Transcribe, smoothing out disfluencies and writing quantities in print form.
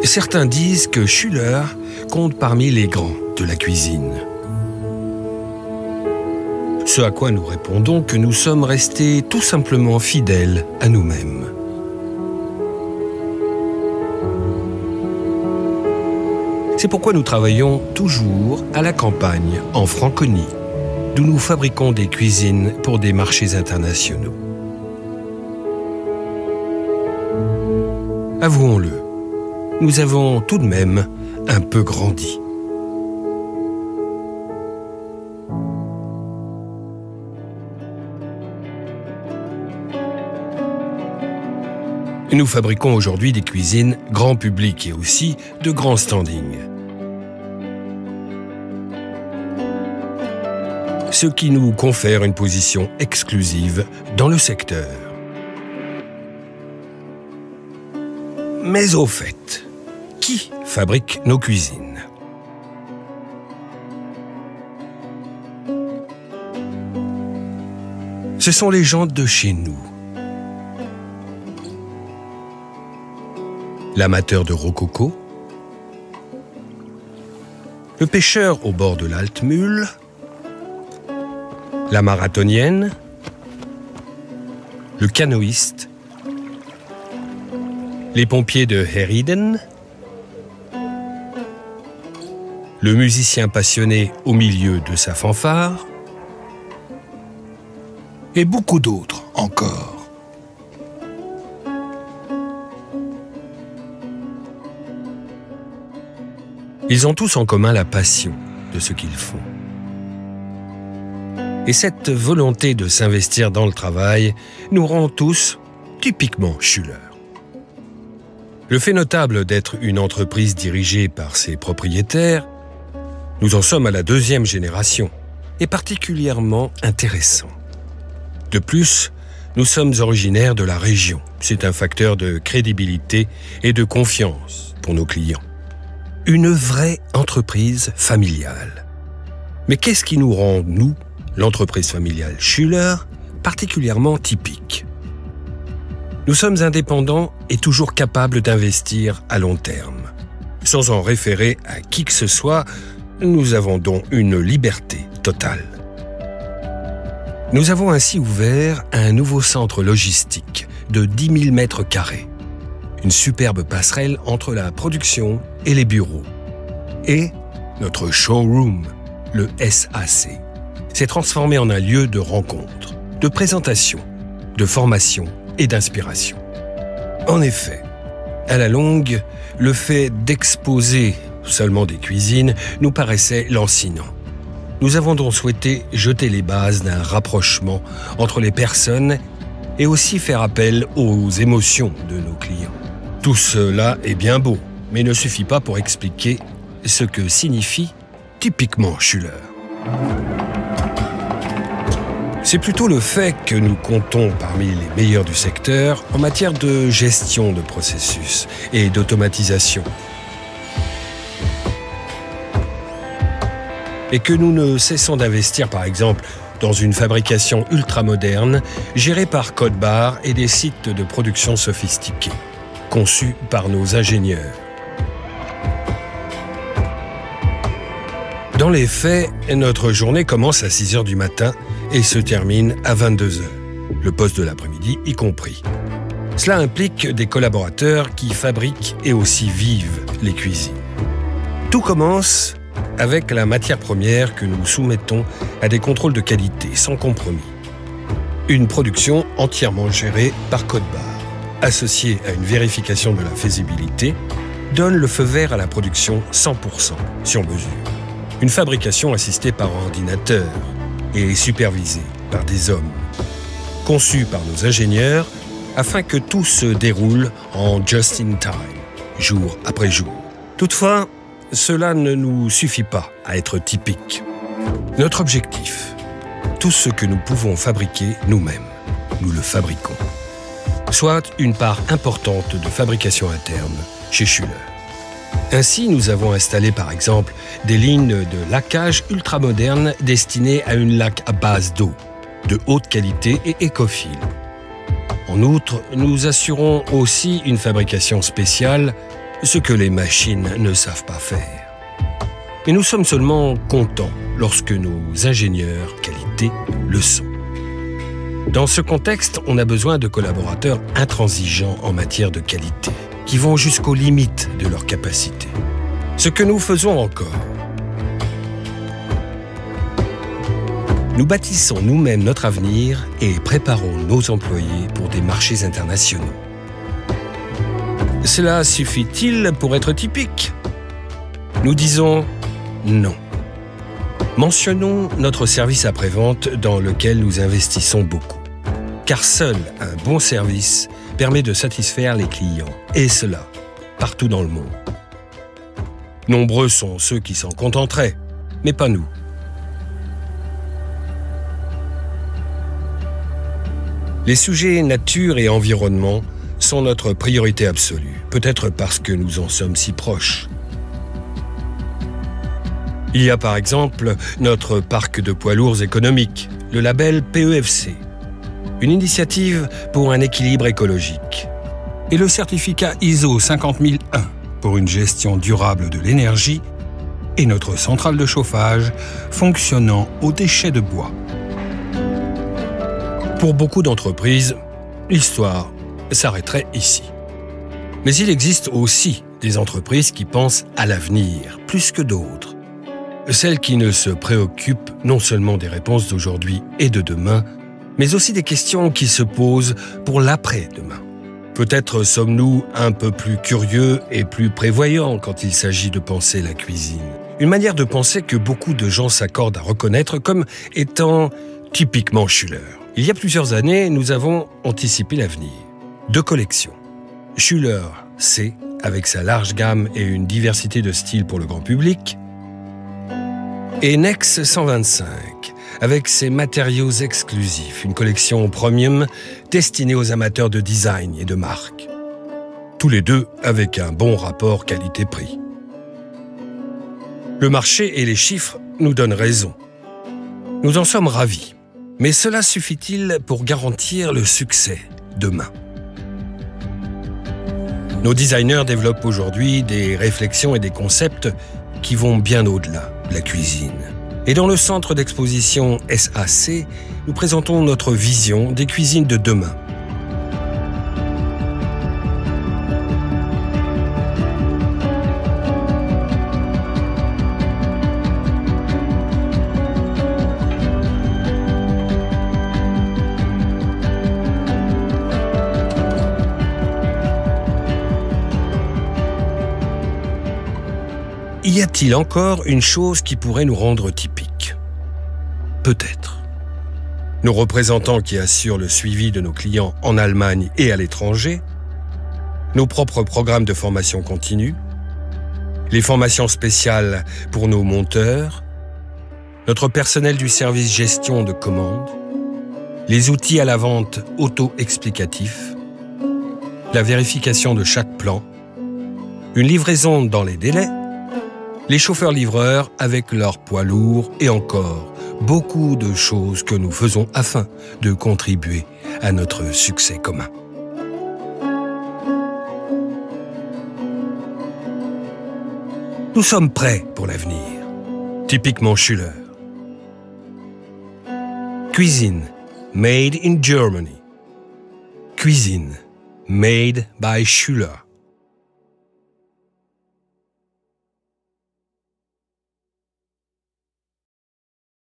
Certains disent que Schuller compte parmi les grands de la cuisine. Ce à quoi nous répondons que nous sommes restés tout simplement fidèles à nous-mêmes. C'est pourquoi nous travaillons toujours à la campagne, en Franconie, d'où nous fabriquons des cuisines pour des marchés internationaux. Avouons-le, nous avons tout de même un peu grandi. Nous fabriquons aujourd'hui des cuisines grand public et aussi de grand standing. Ce qui nous confère une position exclusive dans le secteur. Mais au fait, qui fabrique nos cuisines? Ce sont les gens de chez nous. L'amateur de rococo, le pêcheur au bord de l'Altmühl, la marathonienne, le canoïste, les pompiers de Herrieden, le musicien passionné au milieu de sa fanfare, et beaucoup d'autres encore. Ils ont tous en commun la passion de ce qu'ils font. Et cette volonté de s'investir dans le travail nous rend tous typiquement Schuller. Le fait notable d'être une entreprise dirigée par ses propriétaires, nous en sommes à la 2e génération, est particulièrement intéressant. De plus, nous sommes originaires de la région. C'est un facteur de crédibilité et de confiance pour nos clients. Une vraie entreprise familiale. Mais qu'est-ce qui nous rend, nous, l'entreprise familiale Schuller, particulièrement typique? Nous sommes indépendants et toujours capables d'investir à long terme. Sans en référer à qui que ce soit, nous avons donc une liberté totale. Nous avons ainsi ouvert un nouveau centre logistique de 10 000 mètres carrés. Une superbe passerelle entre la production et les bureaux. Et notre showroom, le SAC, s'est transformé en un lieu de rencontre, de présentation, de formation et d'inspiration. En effet, à la longue, le fait d'exposer seulement des cuisines nous paraissait lancinant. Nous avons donc souhaité jeter les bases d'un rapprochement entre les personnes et aussi faire appel aux émotions de nos clients. Tout cela est bien beau, mais ne suffit pas pour expliquer ce que signifie typiquement Schuller. C'est plutôt le fait que nous comptons parmi les meilleurs du secteur en matière de gestion de processus et d'automatisation. Et que nous ne cessons d'investir, par exemple, dans une fabrication ultramoderne gérée par code barre et des sites de production sophistiqués, conçus par nos ingénieurs. Dans les faits, notre journée commence à 6 h du matin et se termine à 22 h, le poste de l'après-midi y compris. Cela implique des collaborateurs qui fabriquent et aussi vivent les cuisines. Tout commence avec la matière première que nous soumettons à des contrôles de qualité sans compromis. Une production entièrement gérée par code barre, associée à une vérification de la faisabilité, donne le feu vert à la production 100% sur mesure. Une fabrication assistée par ordinateur et supervisée par des hommes, conçue par nos ingénieurs afin que tout se déroule en just in time, jour après jour. Toutefois, cela ne nous suffit pas à être typique. Notre objectif, tout ce que nous pouvons fabriquer nous-mêmes, nous le fabriquons. Soit une part importante de fabrication interne chez Schuller. Ainsi, nous avons installé par exemple des lignes de laquage ultramodernes destinées à une laque à base d'eau, de haute qualité et écophile. En outre, nous assurons aussi une fabrication spéciale ce que les machines ne savent pas faire. Et nous sommes seulement contents lorsque nos ingénieurs qualité le sont. Dans ce contexte, on a besoin de collaborateurs intransigeants en matière de qualité, qui vont jusqu'aux limites de leurs capacités. Ce que nous faisons encore. Nous bâtissons nous-mêmes notre avenir et préparons nos employés pour des marchés internationaux. Cela suffit-il pour être typique? Nous disons non. Mentionnons notre service après-vente dans lequel nous investissons beaucoup. Car seul un bon service permet de satisfaire les clients, et cela partout dans le monde. Nombreux sont ceux qui s'en contenteraient, mais pas nous. Les sujets nature et environnement sont notre priorité absolue, peut-être parce que nous en sommes si proches. Il y a par exemple notre parc de poids lourds économiques, le label PEFC, une initiative pour un équilibre écologique, et le certificat ISO 50001 pour une gestion durable de l'énergie et notre centrale de chauffage fonctionnant aux déchets de bois. Pour beaucoup d'entreprises, l'histoire s'arrêterait ici. Mais il existe aussi des entreprises qui pensent à l'avenir, plus que d'autres. Celles qui ne se préoccupent non seulement des réponses d'aujourd'hui et de demain, mais aussi des questions qui se posent pour l'après-demain. Peut-être sommes-nous un peu plus curieux et plus prévoyants quand il s'agit de penser la cuisine. Une manière de penser que beaucoup de gens s'accordent à reconnaître comme étant typiquement Schuller. Il y a plusieurs années, nous avons anticipé l'avenir. 2 collections. Schuller C, avec sa large gamme et une diversité de styles pour le grand public, et Nex 125, avec ses matériaux exclusifs, une collection premium destinée aux amateurs de design et de marque. Tous les deux avec un bon rapport qualité-prix. Le marché et les chiffres nous donnent raison. Nous en sommes ravis. Mais cela suffit-il pour garantir le succès demain? Nos designers développent aujourd'hui des réflexions et des concepts qui vont bien au-delà de la cuisine. Et dans le centre d'exposition SAC, nous présentons notre vision des cuisines de demain. Y a-t-il encore une chose qui pourrait nous rendre typiques? Peut-être. Nos représentants qui assurent le suivi de nos clients en Allemagne et à l'étranger, nos propres programmes de formation continue, les formations spéciales pour nos monteurs, notre personnel du service gestion de commande, les outils à la vente auto-explicatifs, la vérification de chaque plan, une livraison dans les délais, les chauffeurs-livreurs avec leurs poids lourds et encore beaucoup de choses que nous faisons afin de contribuer à notre succès commun. Nous sommes prêts pour l'avenir, typiquement Schuller. Cuisine made in Germany. Cuisine made by Schuller.